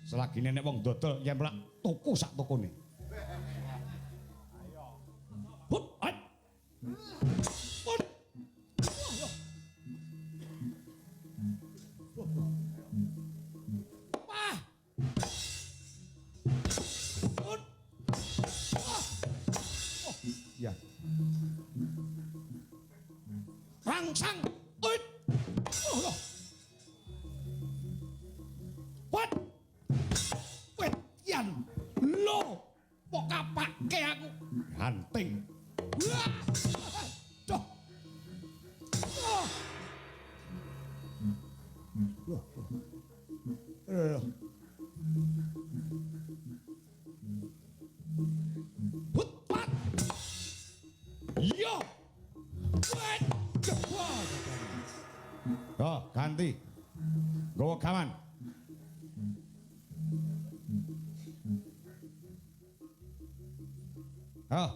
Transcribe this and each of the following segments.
Selagi nenek wong dodol yen mlak tuku sak tokone. Hut, hut. Hut. Wah. Hut. Oh, iya. Rangsang. Hut. Oh, loh. What? Wedian lo kok kapake aku hanting. Wah. Doh. Oh. Hut, pat. Yo. Wet. Jebol. Oh, ganti. Gowo gaman. Oh.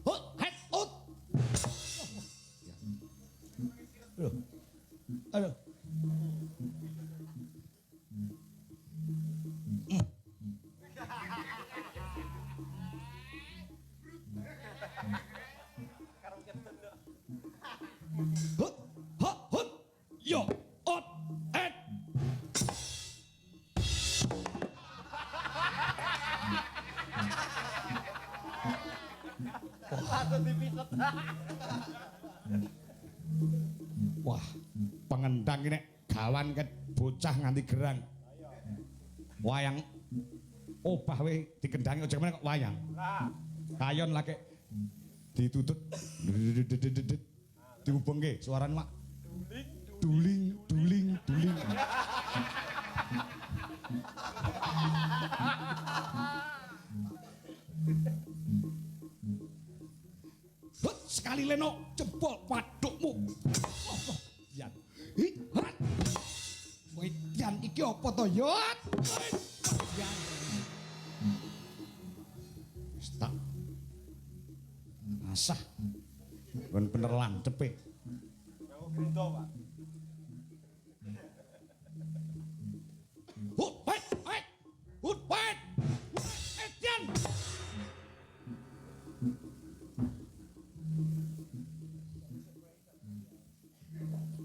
Hut, het, hut. Aduh. Aduh. Hut, hut, hut. Yo, ot, et. Wah, pengendang ini gawan ket bocah nganti gerang. Wayang obah we dikendangi aja kemana kok wayang. Kayon lagi ditutut dihubungke suarane mak duling duling duling. Hut, sekali leno jebol wadukmu. Oh, yan. Hihat. Wedian iki apa to, Yot? Yan. Wis tak asah. Ben bener lancepe. Yang grito, Pak. Hut, wet, wet. Hut, wet. Wedian.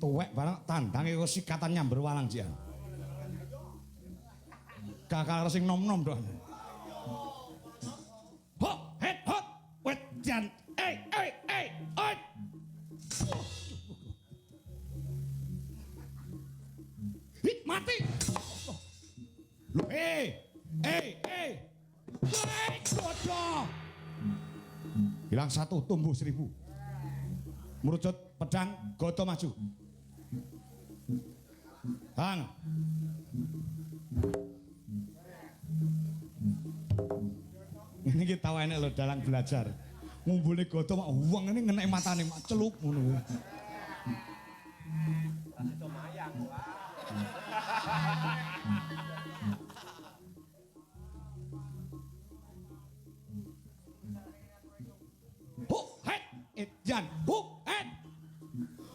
Tuwek barang tandange kok sikatan nyamber walang jian. Kakak sing nom-nom doan. Hot, het, hot, wedian. Oi. Hit mati. Lu bodoh. Hilang satu tumbuh 1000. Merucut pedang goto maju. Hang. Ini kita enak loh dalam belajar. Ngumpulnya goto mak uang ini ngenek matane mak celup ngono. Itu mayang, Pak. Huk het jan huk het.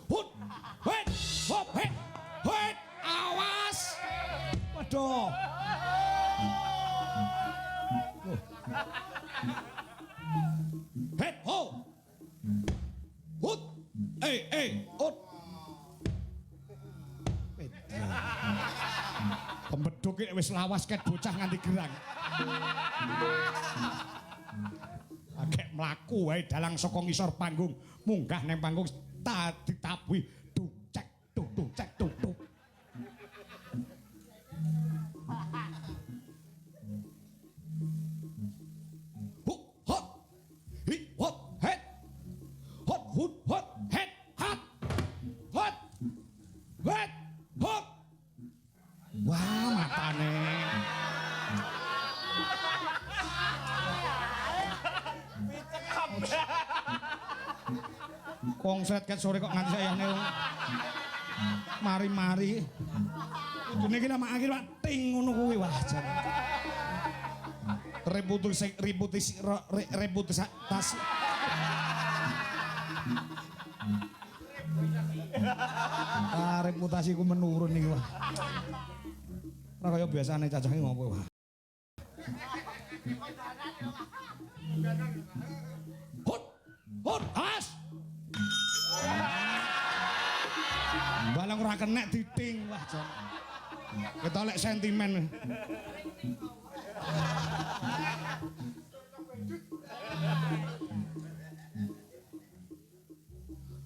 Hut het hop het. Het awas. Waduh. Het ho. Hut. Hut. Pembeduk iki wis lawas ket bocah nganti gerang. Agek mlaku wae dalang saka ngisor panggung, munggah nang panggung ditabuhi ducek ducek duk. Hut hot. Hi hot het. Hot hut hot het hat. Hot. Wet. Hot. Wah, matane. Kongset ket sore kok nganti sayane. Mari-mari. Kudune iki nama akhir Pak ting ngono kuwi wah jan. reputasi. Reputasiku menurun iki, Wah. Ora kaya biasane cacahe ngopo, Wah. Hot, has. Balang ora kenek diting, wah, Jon. Ketolek sentimen.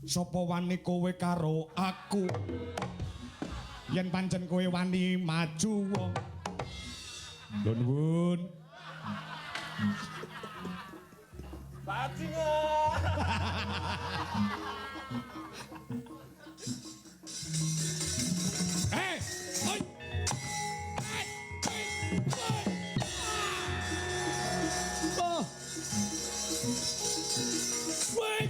Sapa wani kowe karo aku? Yen pancen kowe wani maju wong. Nuwun. Bajingan. Hey, oi. Oh. Wait.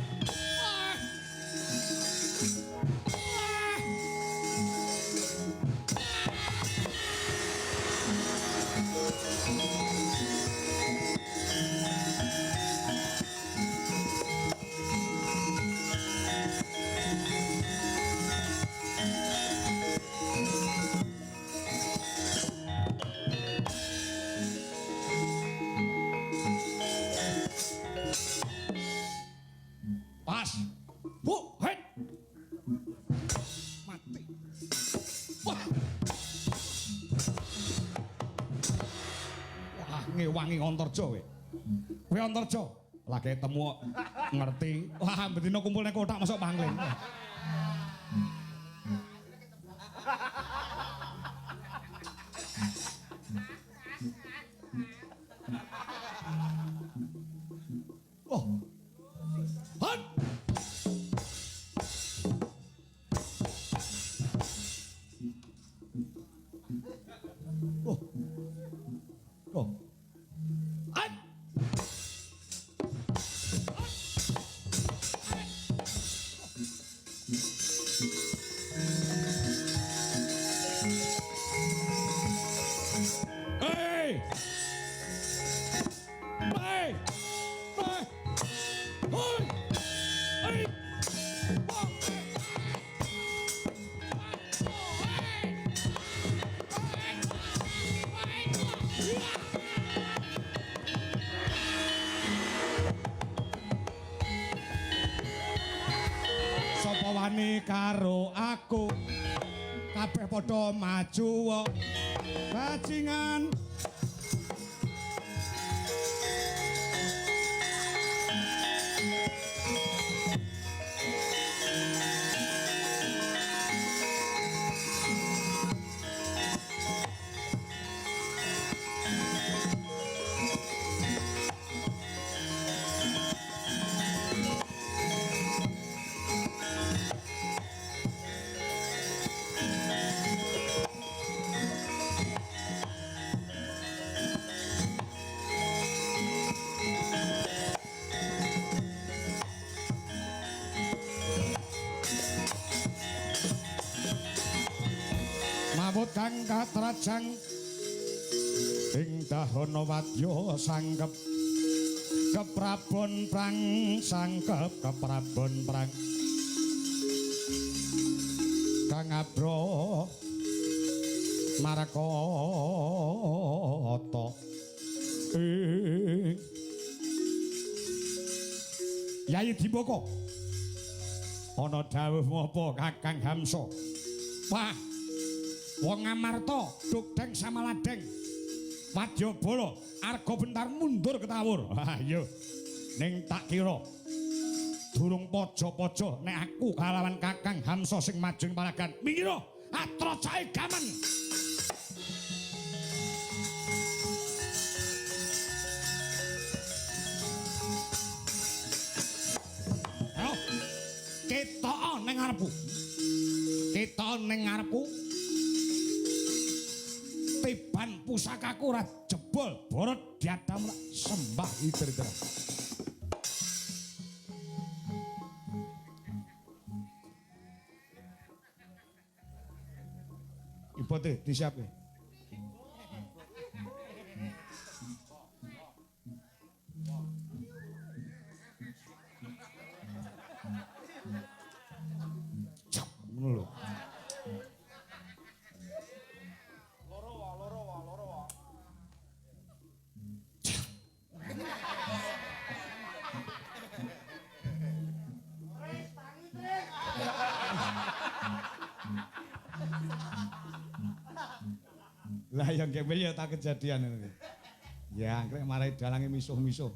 Pas. Bu, het. Mati. Wah. Wah, ngewangi Antarja kowe. Kowe Antarja, lagi temu ngerti. Wah, betina kumpul ning kotak masuk pangling. Oh. Hot. Oh. Oh. Hot. Hey! Hey! Hey! Hoi! Hey! Sapa wani karo aku? Kabeh padha maju wae. Bajingan. Mawut kang katrajang ing dahana wadya sangkep keprabon prang sangkep keprabon prang kang abro marakata Yayi Dimbaka ana dawuh apa Kakang Hamsa? Wah, wong Amarta dugdeng samaladeng Wadyabala arga bentar mundur ketawur. Ha iya. Ning tak kira durung pojo-pojo nek aku kalawan Kakang Hamsa sing maju ing palagan. Mingira atracae gaman. Ayo. Ketoke ning ngarepku. Ketoke ning ngarepku. Tiban pusakaku ora jebol, borot diadam sembah idir-idir. Ibote disiapke. Lah ya nggih ya tak kejadian ini. Ya angkrek marai dalange misuh-misuh.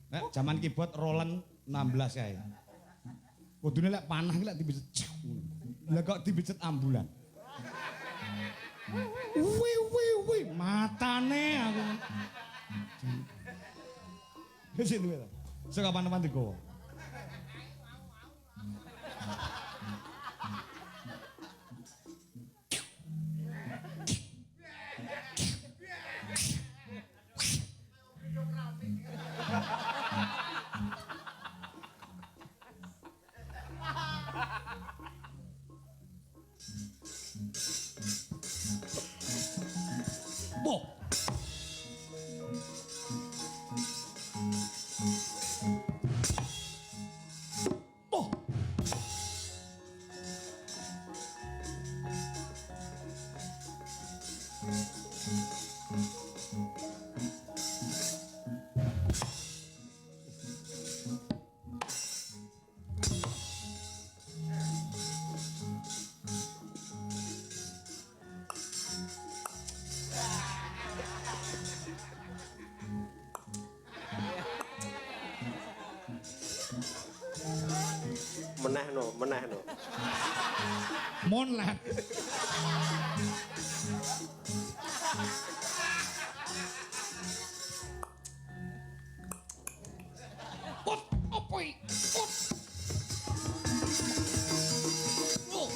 Nek jaman keyboard Roland 16 kae. Kudune lek panah iki lek dibijet. Lah kok dibijet ambulan. Wi matane aku. Wis itu ta. Sing kapan-kapan digowo. Boh. Boh. meneh no. Monlet. Ot, apa iki? Ot. Oh.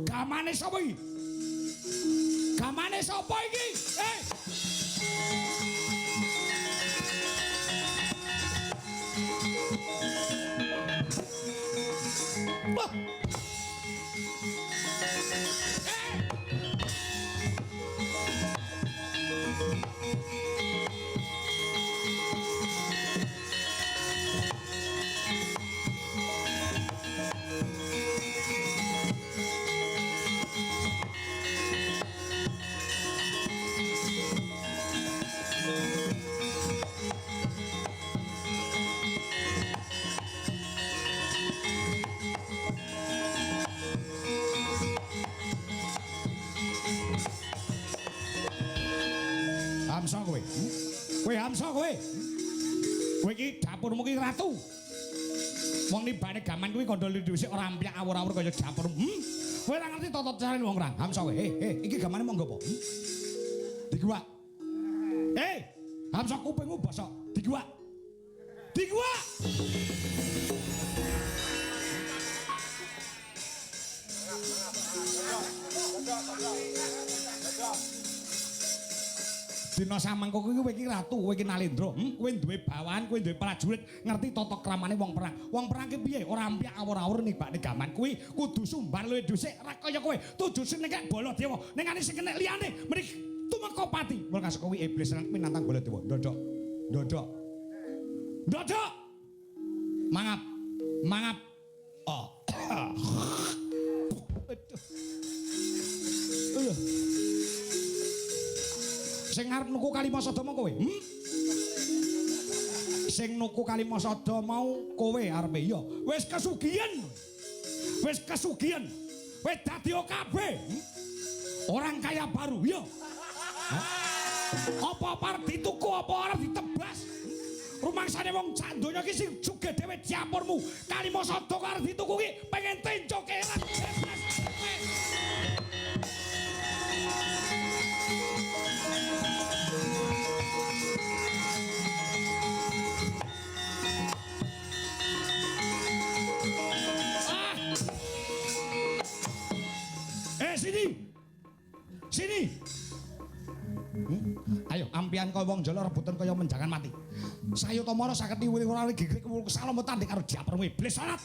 Gamane sapa iki? Gamane sapa iki? Wah. Hamsa kowe. Kowe Hamsa kowe. Kowe iki dapurmu iki ratu. Wong nibane gaman kuwi kandha dhisik ora amplyak awur-awur kaya dapur. Kowe ora ngerti tata carane wong rang. Hamsa kowe. Iki gamane monggo apa? Diguwak. Hamsa kupingmu bosok. Diguwak. Diguwak. Dina samangka kuwi kowe iki ratu, kowe iki Nalendra. Kowe duwe bawahan, kowe duwe prajurit, ngerti tata kramane wong perang. Wong perang ki piye? Ora amplyak awur-awur nibakne gaman kuwi kudu sumbar luwih dhisik ra kaya kowe. Tujuh sing nek Baladewa, ning ane sing kenek liyane mriki tumeka pati. Mul kasuk kuwi iblis lan kuwi nantang Baladewa. Ndodok. Ndodok. Ndodok. Mangap. Mangap. Oh. Aduh. Sing arep nuku Kalimasada mau kowe? Sing nuku Kalimasada mau kowe arepe ya. Wis kesugihan. Wis kesugihan. Wis dadi kabeh. Orang kaya baru ya. Apa-apa arep dituku apa arep ditebas? Rumangsane wong sak donya iki sing sugih dhewe diapurmu. Kalimasada kok arep dituku ki pengen tencoke ra bebas. Sini. Ayo ampian kaya wong jala rebutan kaya menjangan mati. Sayuta mara saged niwili ora gegrik kesalametan karo diapermu iblis salat.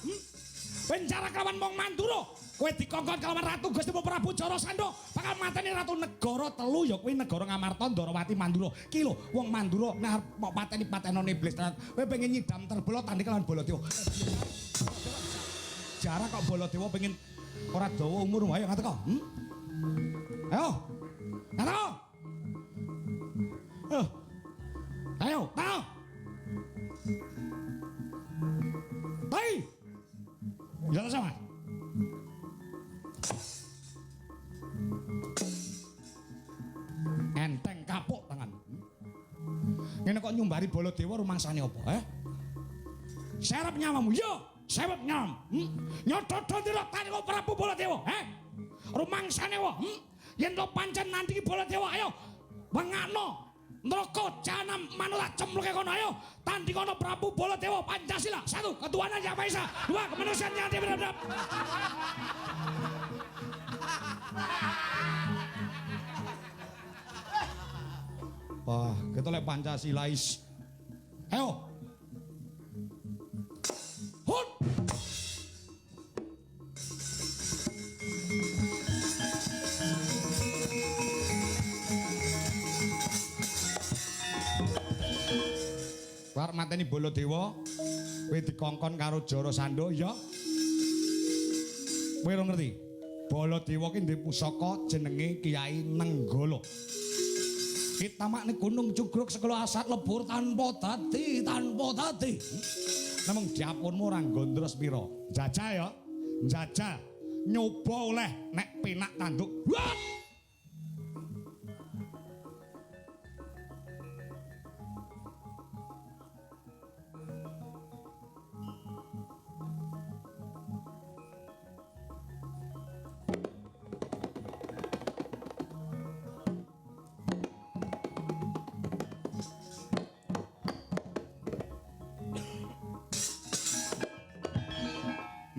Penjara kelawan mong Mandura. Kowe dikongkon kelawan Ratu Gusti Prabu Jarasandha bakal mateni ratu negara telu ya kuwi negara Ngamarta, Ndarawati, Mandura. Ki lho wong Mandura nek arep pateni-patenone iblis tenan. Kowe pengen nyidam terbelo tanding kelawan Baladewa. Jara kok Baladewa pengen ora dawa umur wae ngono kok. Ayo. Ayo. Ayo, ayo. Hei. Ya ta sama. Enteng kapuk tangan. Ngene kok nyumbari Baladewa rumangsane apa, Serep nyamamu, yo, serep nyam. Nyododon dira tani kok Prabu Baladewa, rumangsane wa, yen to pancen nanti Baladewa ayo wengakno neraka jahanam manut cemluke kono ayo tandingono Prabu Baladewa Pancasila. 1 ketuhanan Yang Maha Esa, 2 kemanusiaan yang beradab. Wah, kita lek Pancasilais. Ayo. Hut. War mateni Baladewa, kowe dikongkon karo Jara Sandha ya. Kowe ora ngerti? Baladewa ki ndek pusaka jenenge Kyai Nenggala. Kitamakne gunung Cugruk sekala asat lebur tanpa dadi. Namung diapunmu ora gondros pira. Jajah ya. Jajah. Nyoba oleh nek penak tanduk. Wah!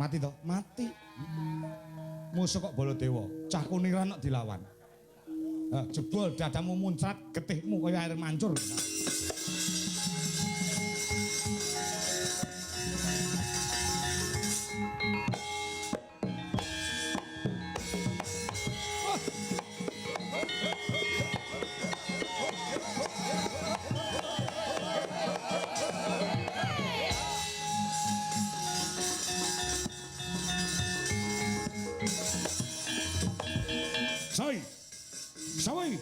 Mati toh, mati. Musuh kok Baladewa, cah kuniran kok dilawan. Jebul dadamu muncrat, getihmu kaya air mancur. Sawi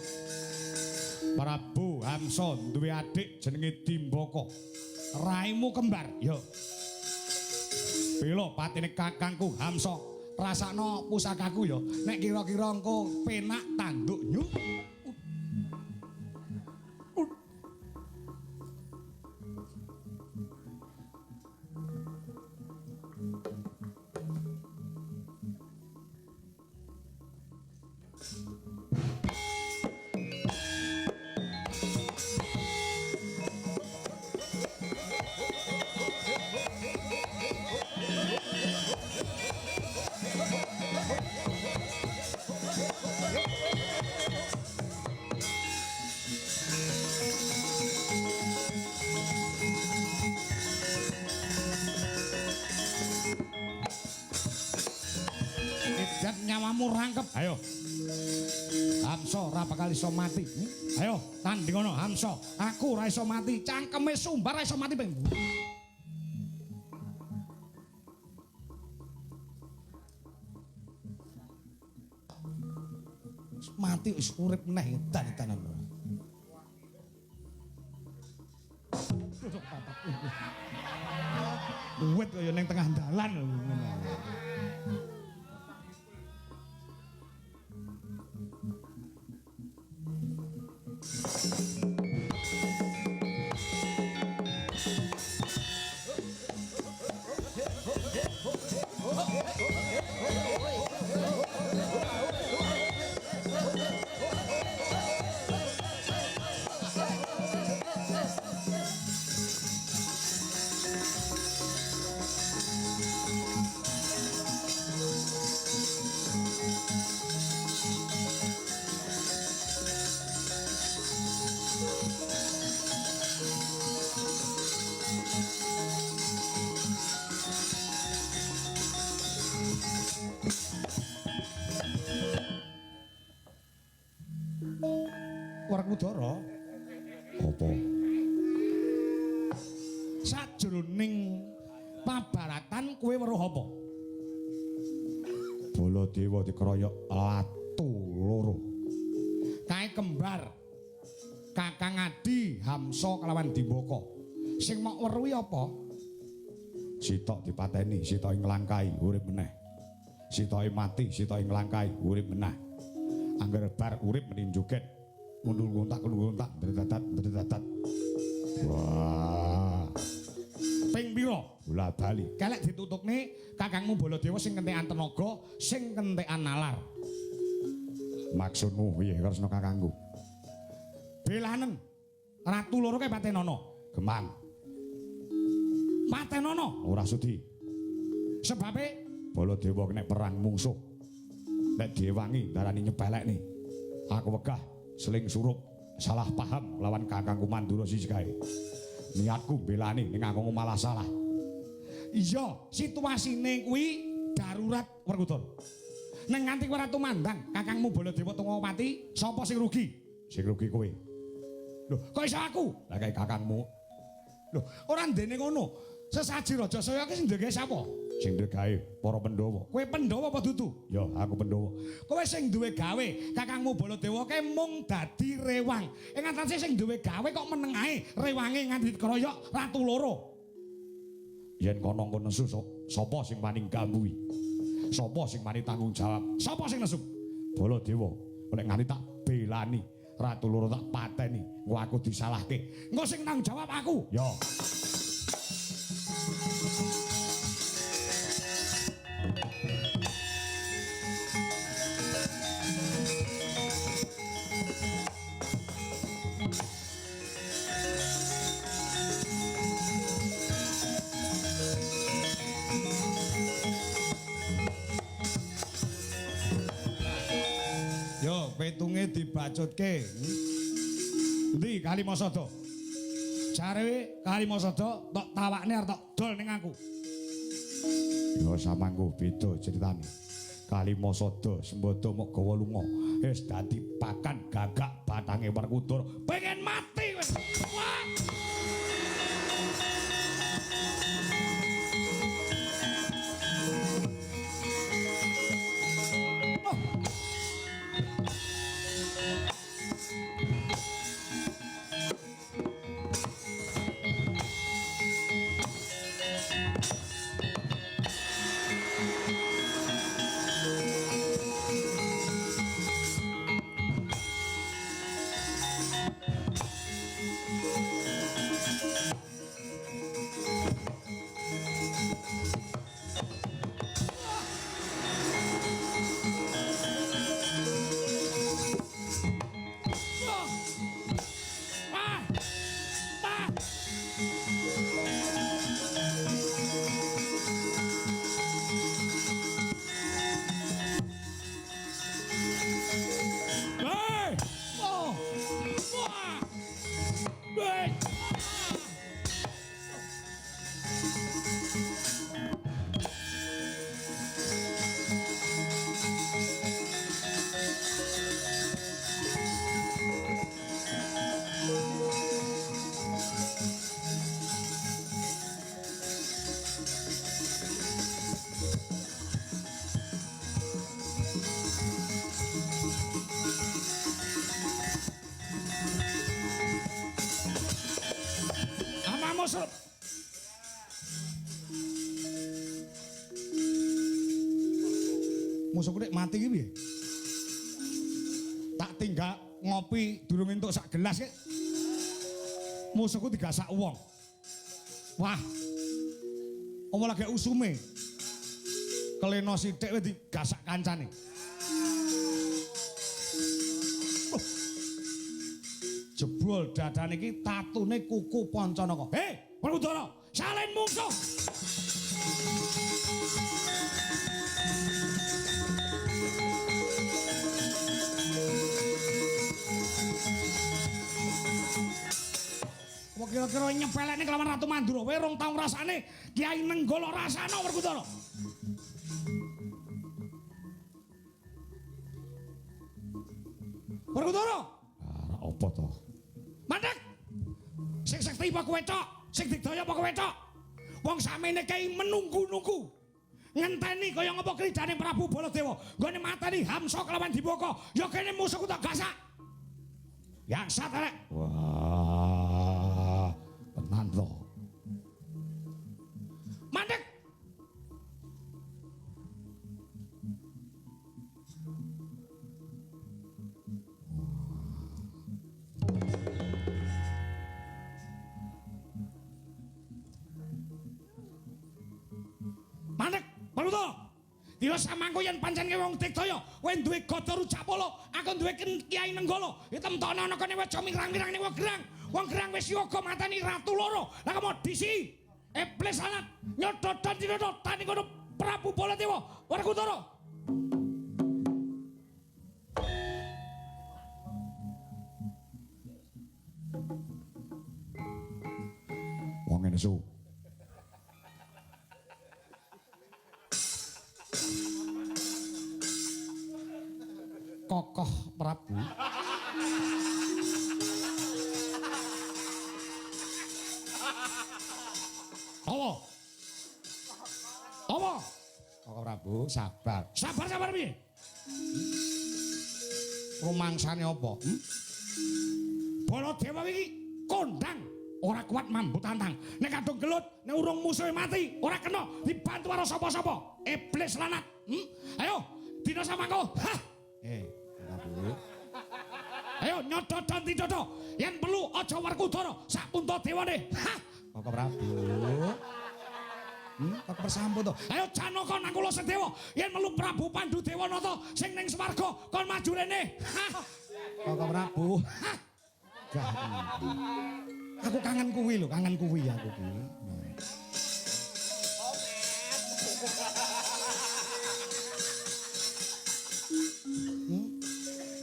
Prabu Hamsa duwe adik jenenge Dimbaka. Raimu kembar, ya. Bela patine kakangku Hamsa. Rasakno pusakaku ya. Nek kira-kira engko penak tanduk nyu. Nyawamu rangkep. Ayo. Hamsa ora bakal iso mati. Ayo, tandingono Hamsa. Aku ora iso mati. Cangkeme sumbar ora iso mati ping. Mati wis urip neh edan-edanan. Duit kaya ning tengah dalan ngono. Werkudara apa sajroning pabaratan kowe weruh apa? Baladewa dikeroyok latu loro. Kae kembar Kakang Adi Hamsa kelawan Dimbaka. Sing mok weruhi apa? Sitok dipateni, sitoke nglangkai urip meneh. Sitoke mati, sitoke nglangkai urip meneh. Angger bar urip meni joget. Ngundul-nguntak, dredadat. Wah. Ping pira? Bola bali. Kelek ditutupne kakangmu Baladewa sing kentekan tenaga, sing kentekan nalar. Maksudmu piye Kresna kakangku? Belanen ratu loro kae patenana. Gemang. Patenana ora sudi. Sebabe Baladewa kena perang mungsuh. Nek diwangi darani nyepelekne. Aku wegah seling surup salah paham lawan kakangku Mandura siji kae. Niatku belani ning aku malah salah. Iya, situasine kuwi darurat Werkudara. Ning nganti kowe ora tumandang kakangmu Baladewa tunggu mati, sapa sing rugi? Sing rugi kowe. Lho, kok iso aku? Lah kae kakangmu. Lho, ora ndene ngono. Sesaji Raja Saya ki sing ndek sapa? Sing ndek gawe para Pandhawa. Kowe Pandhawa apa dudu? Ya, aku Pandhawa. Kowe sing duwe gawe, kakangmu Baladewa ki mung dadi rewang. Ing atase sing duwe gawe kok meneng ae rewange nganti dikeroyok ratu loro. Yen kono nesu sapa sing wani gambui? Sapa sing wani tanggung jawab? Sapa sing nesu? Baladewa. Nek nganti tak belani ratu loro tak pateni, engko aku disalahke. Engko sing tanggung jawab aku. Ya. Yo, petunge dibacutke. Endi Kalimasada? Jare Kalimasada tok tawakne arep tok dol ning aku. Yo samangku beda critane. Kalimasada sembada mok gawa lunga. Wis dadi pakan gagak batange Werkudara. Pengen mati wis. Wah. Musuhku nek mati iki piye? Tak tinggal ngopi durung entuk sak gelas iki. Musuhku digasak wong. Wah. Apa lagi usume? Keleno sithik wis digasak kancane. Jebul dadane iki tatune kuku Pancanaka. Hei, Werkudara, salin mungsuh. Kira-kira nyepelekne kelawan Ratu Mandura, kowe rong tau ngrasane Kyai Nenggala rasana Werkudara. Werkudara. Ah, apa to? Mandek. Sing sekti apa kowe tok? Sing digdaya apa kowe tok? Wong samene Kyai menunggu-nunggu. Ngenteni kaya ngapa kridane Prabu Baladewa. Nggone mateni Hamsa kelawan Dibaka. Ya kene musuhku tak gasak. Yang sat arek. Wah. Tenan to. Mandek Baruto. Dina samangko yen pancen kowe wong Digdaya, kowe duwe Gada Rujapala, aku duwe Kyai Nenggala. Ditemtokno ana kene waca mirang-mirang ning wong Gerang. Wong Gerang wis yoga mateni ratu loro. Lah komo disi iblis anak nyodot dina tani kono Prabu Baladewa Werkudara. Wong ngene su. Kokoh Prabu. Apa? Apa? Kokoh Prabu, sabar. Sabar piye? Rumangsane apa? Baladewa iki kondang, ora kuat mambu tantang. Nek kadung gelut, nek urung musuhe mati, ora kena dibantu karo sapa-sapa. Iblis lanat. Ayo, dina samangko. Hah. Prabu. Ayo nyodot dan tidodo. Yen perlu aja Werkudara, sak Puntadewane. Hah. Kok Prabu. Kok persampu to. Ayo Janaka nang kula Sedewa. Yen perlu Prabu Pandhudewanata sing ning swarga kon maju rene. Hah. Kok Prabu. Hah. Aku kangen kuwi lho, kangen kuwi aku kuwi.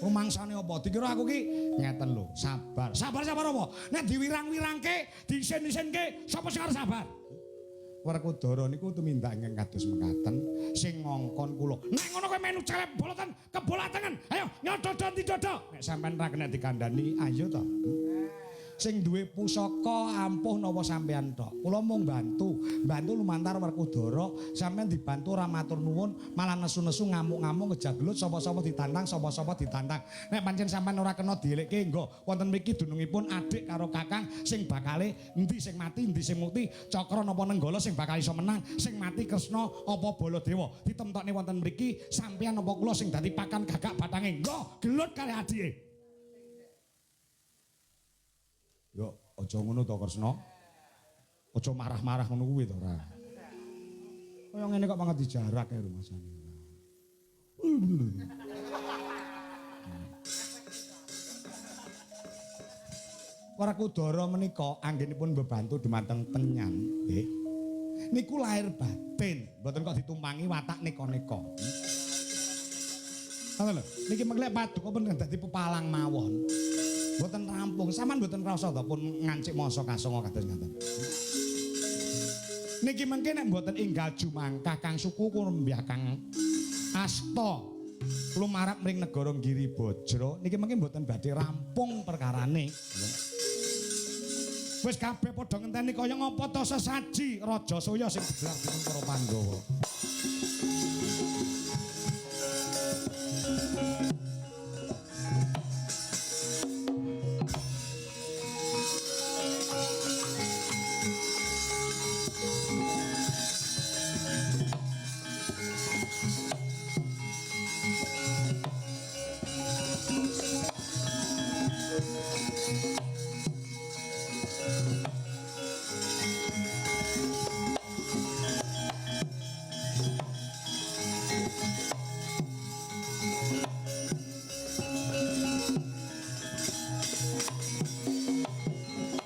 Rumangsane apa? Dikira aku ki ngeten lho, sabar. Sabar apa? Nek diwirang-wirangke, diisin-isinke, sapa sing arep sabar? Werkudara niku tumindak ingkang kados mekaten sing ngongkon kula. Nek ngono kowe menu celep boloten kebolatengen. Ayo nyodot tidodo. Nek sampean ra kena dikandani, ayo to. Sing duwe pusaka ampuh napa sampean tok. Kula mung bantu lumantar Werkudara, sampean dibantu ora matur nuwun, malah nesu-nesu ngamuk-ngamuk ngejaglut sapa-sapa ditantang, sapa-sapa ditantang. Nek pancen sampean ora kena dielekke, nggo wonten mriki dunungipun adik karo kakang sing bakale endi sing mati, endi sing mukti, Cakra napa Nenggala sing bakal iso menang, sing mati Kresna apa Baladewa. Ditemtokne wonten mriki sampean apa kula sing dadi pakan gagak batange. Nggo gelut kali adike. Yo, aja ngono to Kresna. Aja marah-marah ngono kuwi to ora. Kaya ngene kok banget dijarak ya rumasane. Werkudara menika anggenipun bebantu dumateng penyan, nggih. Niku lahir batin, mboten kok ditumpangi watak neka-neka. Ngono lho, niki menglek paduka pun dadi pepalang mawon. Mboten rampung, sampean mboten rasa to pun ngancik masa kasongo kados ngaten. Niki mengke nek mboten enggal jumangkah Kang Suku Kurembah Kang Asta lumarap mring negara Giribajra niki mengke mboten badhe rampung perkarane. Wis kabeh padha ngenteni kaya ngapa to sesaji Raja Soya sing digelar dening para Pandhawa.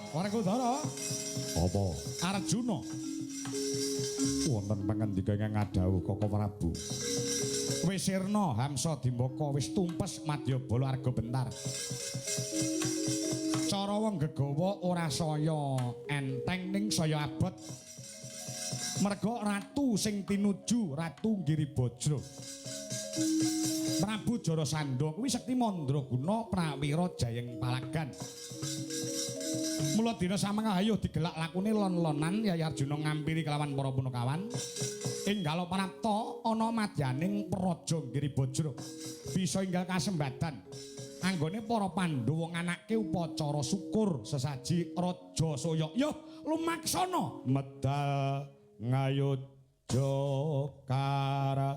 Werkudara apa Arjuna wonten pangandika ingkang ngadhawuh Koko Prabu wis sirna Hamsa Dimbaka wis tumpes Madyabala Arga Bentar cara wong gegawa ora saya enteng ning saya abot merga ratu sing tinuju Ratu Giribajra Prabu Jarasandha kuwi sekti mandraguna prawira jayeng palagan. Mula dina samangka digelak lakune lon-lonan Yayi Arjuna ngampiri kelawan para punakawan. Enggal prapta ana madyaning Praja Giribajra bisa enggal kasembadan. Anggone para Pandhawa nganake upacara syukur sesaji Raja Soya. Yo lumaksana medal ngayodya kara